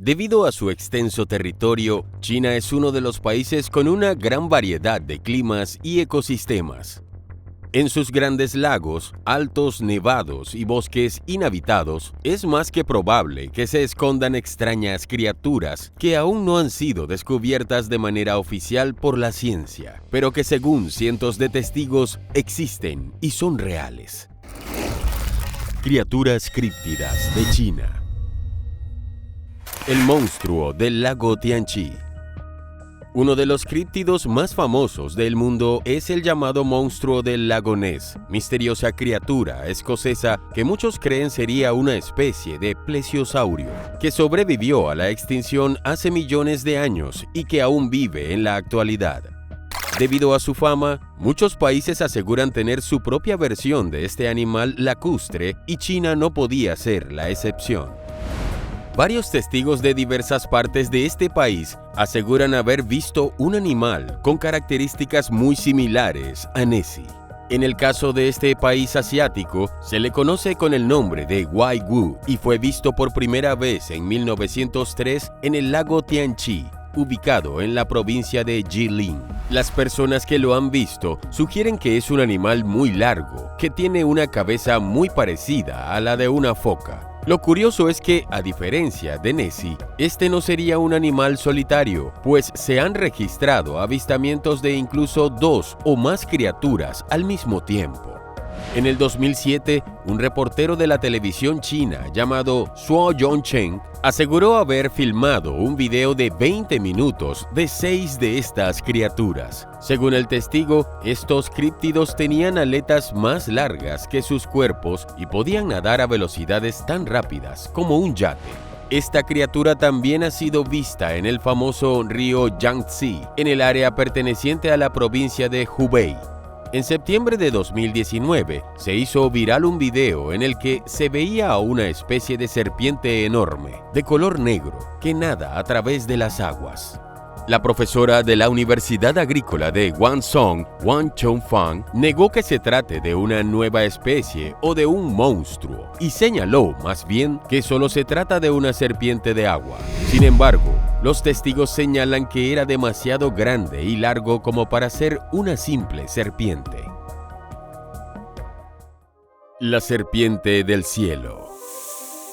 Debido a su extenso territorio, China es uno de los países con una gran variedad de climas y ecosistemas. En sus grandes lagos, altos nevados y bosques inhabitados, es más que probable que se escondan extrañas criaturas que aún no han sido descubiertas de manera oficial por la ciencia, pero que según cientos de testigos existen y son reales. Criaturas críptidas de China. El monstruo del lago Tianqi. Uno de los críptidos más famosos del mundo es el llamado monstruo del lago Ness, misteriosa criatura escocesa que muchos creen sería una especie de plesiosaurio, que sobrevivió a la extinción hace millones de años y que aún vive en la actualidad. Debido a su fama, muchos países aseguran tener su propia versión de este animal lacustre y China no podía ser la excepción. Varios testigos de diversas partes de este país aseguran haber visto un animal con características muy similares a Nessie. En el caso de este país asiático, se le conoce con el nombre de Waiwu y fue visto por primera vez en 1903 en el lago Tianqi, ubicado en la provincia de Jilin. Las personas que lo han visto sugieren que es un animal muy largo, que tiene una cabeza muy parecida a la de una foca. Lo curioso es que, a diferencia de Nessie, este no sería un animal solitario, pues se han registrado avistamientos de incluso 2 o más criaturas al mismo tiempo. En el 2007, un reportero de la televisión china llamado Suo Yongchen aseguró haber filmado un video de 20 minutos de 6 de estas criaturas. Según el testigo, estos críptidos tenían aletas más largas que sus cuerpos y podían nadar a velocidades tan rápidas como un yate. Esta criatura también ha sido vista en el famoso río Yangtze, en el área perteneciente a la provincia de Hubei. En septiembre de 2019, se hizo viral un video en el que se veía a una especie de serpiente enorme, de color negro, que nada a través de las aguas. La profesora de la Universidad Agrícola de Guangzhou, Wang Chongfang, negó que se trate de una nueva especie o de un monstruo y señaló, más bien, que solo se trata de una serpiente de agua. Sin embargo, los testigos señalan que era demasiado grande y largo como para ser una simple serpiente. La serpiente del cielo.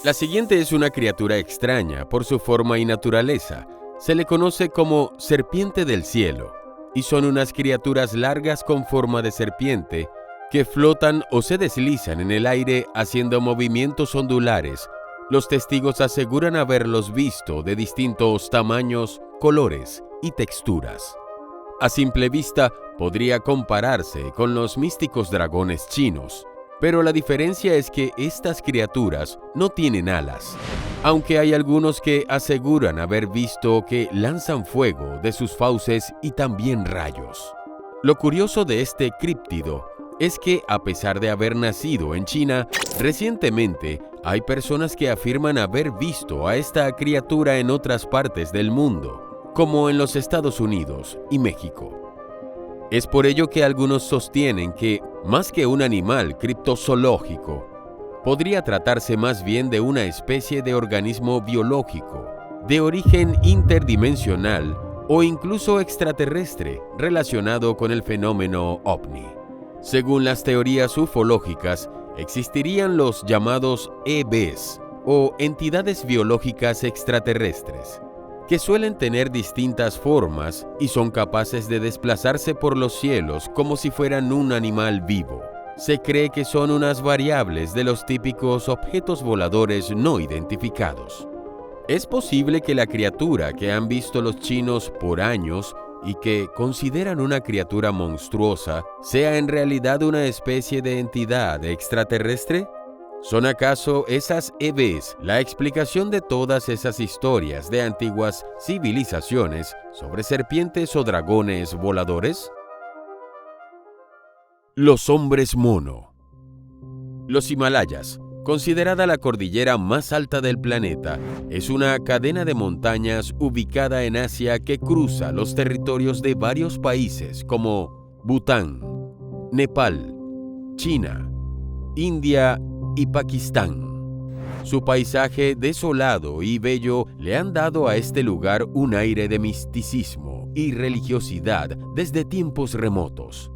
La siguiente es una criatura extraña por su forma y naturaleza. Se le conoce como serpiente del cielo y son unas criaturas largas con forma de serpiente que flotan o se deslizan en el aire haciendo movimientos ondulares. Los testigos aseguran haberlos visto de distintos tamaños, colores y texturas. A simple vista, podría compararse con los místicos dragones chinos, pero la diferencia es que estas criaturas no tienen alas, aunque hay algunos que aseguran haber visto que lanzan fuego de sus fauces y también rayos. Lo curioso de este críptido es que, a pesar de haber nacido en China, recientemente hay personas que afirman haber visto a esta criatura en otras partes del mundo, como en los Estados Unidos y México. Es por ello que algunos sostienen que, más que un animal criptozoológico, podría tratarse más bien de una especie de organismo biológico, de origen interdimensional o incluso extraterrestre relacionado con el fenómeno ovni. Según las teorías ufológicas, existirían los llamados EVs o entidades biológicas extraterrestres, que suelen tener distintas formas y son capaces de desplazarse por los cielos como si fueran un animal vivo. Se cree que son unas variables de los típicos objetos voladores no identificados. Es posible que la criatura que han visto los chinos por años y que consideran una criatura monstruosa sea en realidad una especie de entidad extraterrestre. ¿Son acaso esas EVs la explicación de todas esas historias de antiguas civilizaciones sobre serpientes o dragones voladores? Los hombres mono. Los Himalayas, considerada la cordillera más alta del planeta, es una cadena de montañas ubicada en Asia que cruza los territorios de varios países como Bután, Nepal, China, India y Pakistán. Su paisaje desolado y bello le han dado a este lugar un aire de misticismo y religiosidad desde tiempos remotos.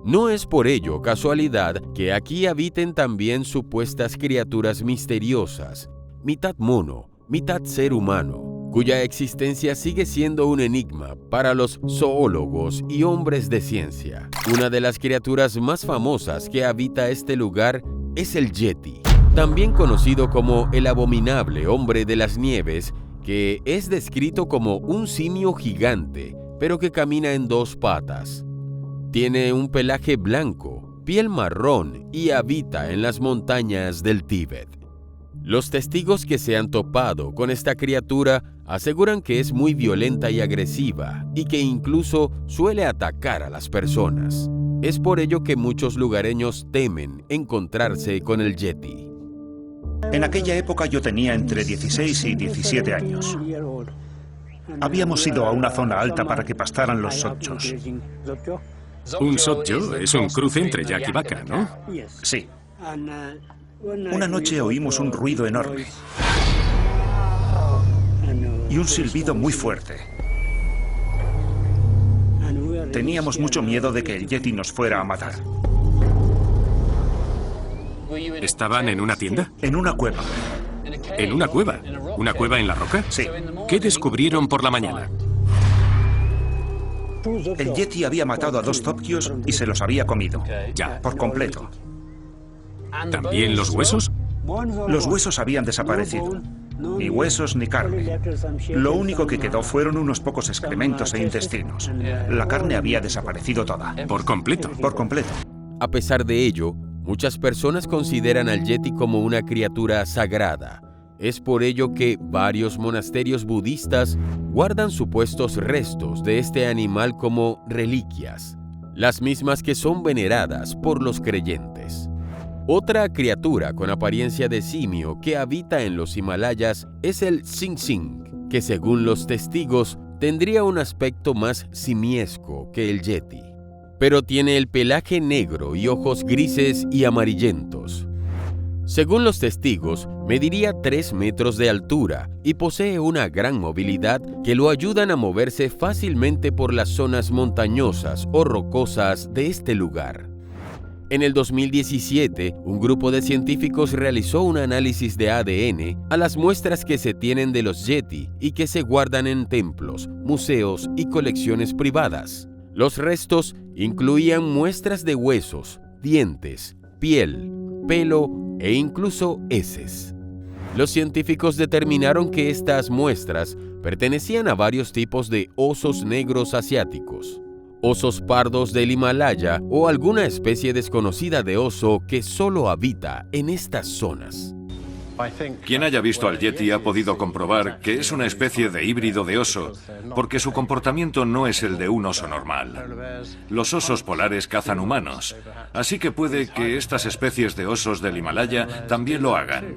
No es por ello casualidad que aquí habiten también supuestas criaturas misteriosas, mitad mono, mitad ser humano, cuya existencia sigue siendo un enigma para los zoólogos y hombres de ciencia. Una de las criaturas más famosas que habita este lugar es el Yeti, también conocido como el abominable hombre de las nieves, que es descrito como un simio gigante, pero que camina en dos patas. Tiene un pelaje blanco, piel marrón y habita en las montañas del Tíbet. Los testigos que se han topado con esta criatura aseguran que es muy violenta y agresiva y que incluso suele atacar a las personas. Es por ello que muchos lugareños temen encontrarse con el Yeti. En aquella época yo tenía entre 16 y 17 años. Habíamos ido a una zona alta para que pastaran los sotchos. Un sotcho es un cruce entre yak y vaca, ¿no? Sí. Una noche oímos un ruido enorme y un silbido muy fuerte. Teníamos mucho miedo de que el Yeti nos fuera a matar. ¿Estaban en una tienda? En una cueva. ¿En una cueva? ¿Una cueva en la roca? Sí. ¿Qué descubrieron por la mañana? El Yeti había matado a 2 topkios y se los había comido. Ya. Por completo. ¿También los huesos? Los huesos habían desaparecido. Ni huesos ni carne. Lo único que quedó fueron unos pocos excrementos e intestinos. La carne había desaparecido toda. Por completo. Por completo. A pesar de ello, muchas personas consideran al Yeti como una criatura sagrada. Es por ello que varios monasterios budistas guardan supuestos restos de este animal como reliquias, las mismas que son veneradas por los creyentes. Otra criatura con apariencia de simio que habita en los Himalayas es el Sing-Sing, que según los testigos tendría un aspecto más simiesco que el Yeti, pero tiene el pelaje negro y ojos grises y amarillentos. Según los testigos, mediría 3 metros de altura y posee una gran movilidad que lo ayudan a moverse fácilmente por las zonas montañosas o rocosas de este lugar. En el 2017, un grupo de científicos realizó un análisis de ADN a las muestras que se tienen de los Yeti y que se guardan en templos, museos y colecciones privadas. Los restos incluían muestras de huesos, dientes, piel, pelo e incluso heces. Los científicos determinaron que estas muestras pertenecían a varios tipos de osos negros asiáticos, osos pardos del Himalaya o alguna especie desconocida de oso que solo habita en estas zonas. Quien haya visto al Yeti ha podido comprobar que es una especie de híbrido de oso, porque su comportamiento no es el de un oso normal. Los osos polares cazan humanos, así que puede que estas especies de osos del Himalaya también lo hagan.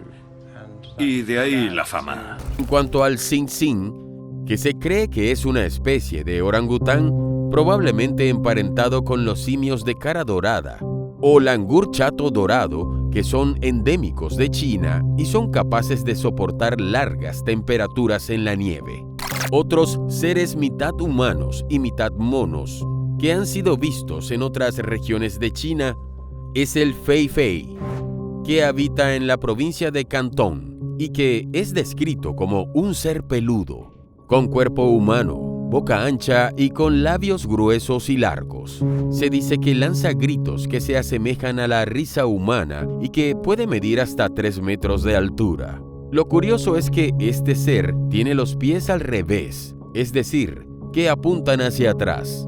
Y de ahí la fama. En cuanto al Sing-Sing, que se cree que es una especie de orangután, probablemente emparentado con los simios de cara dorada, o langur chato dorado, que son endémicos de China y son capaces de soportar largas temperaturas en la nieve. Otros seres mitad humanos y mitad monos que han sido vistos en otras regiones de China es el Fei Fei, que habita en la provincia de Cantón y que es descrito como un ser peludo, con cuerpo humano, boca ancha y con labios gruesos y largos. Se dice que lanza gritos que se asemejan a la risa humana y que puede medir hasta 3 metros de altura. Lo curioso es que este ser tiene los pies al revés, es decir, que apuntan hacia atrás.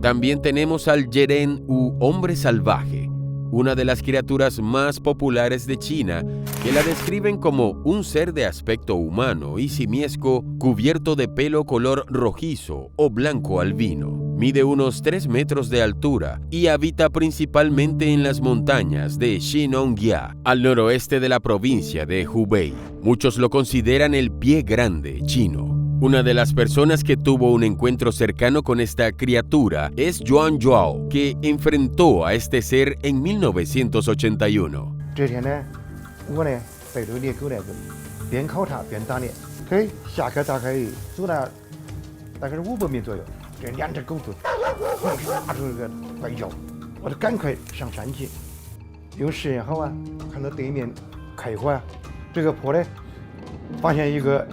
También tenemos al Yeren u hombre salvaje, una de las criaturas más populares de China, que la describen como un ser de aspecto humano y simiesco cubierto de pelo color rojizo o blanco albino. Mide unos 3 metros de altura y habita principalmente en las montañas de Xinongya, al noroeste de la provincia de Hubei. Muchos lo consideran el pie grande chino. Una de las personas que tuvo un encuentro cercano con esta criatura es Yuan Zhao, que enfrentó a este ser en 1981. 背着猎狗来着，边考察边打猎。嘿，下课打开，走了大概是500米左右，这2只狗子发出一个怪叫，我就赶快上山去。用视野好啊，看到对面开火啊，这个坡呢，发现一个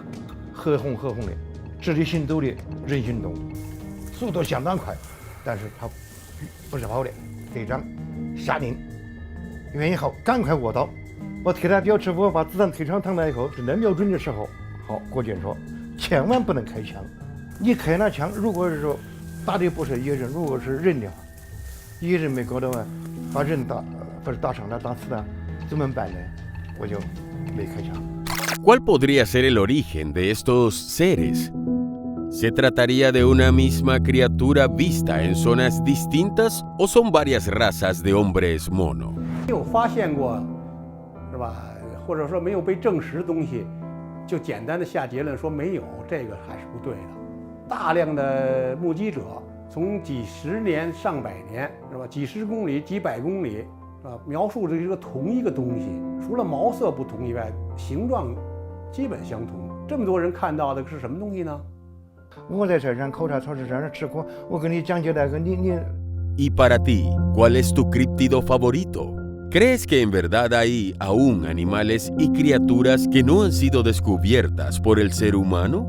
褐红的直立行走的人形动物，速度相当快，但是它不是跑的，队长下令，原因好，赶快卧倒。我推他表示我把子弹推上膛来以后，正在瞄准的时候，好，国军说千万不能开枪，你开了枪，如果是说打的不是野人，如果是人的话，野人没搞到啊，把人打伤了，打死了，怎么办呢？我就没开枪。¿Cuál podría ser el origen de estos seres? ¿Se trataría de una misma criatura vista en zonas distintas o son varias razas de hombres mono? 没有发现过，是吧？或者说没有被证实的东西，就简单的下结论说没有，这个还是不对的。大量的目击者，从几十年、上百年，是吧？几十公里、几百公里，描述的这个同一个东西，除了毛色不同以外，形状基本相同。这么多人看到的是什么东西呢？我在车上考察超市上吃苦，我跟你讲解那个你。Y para ti, ¿cuál es tu críptido favorito? ¿Crees que en verdad hay aún animales y criaturas que no han sido descubiertas por el ser humano?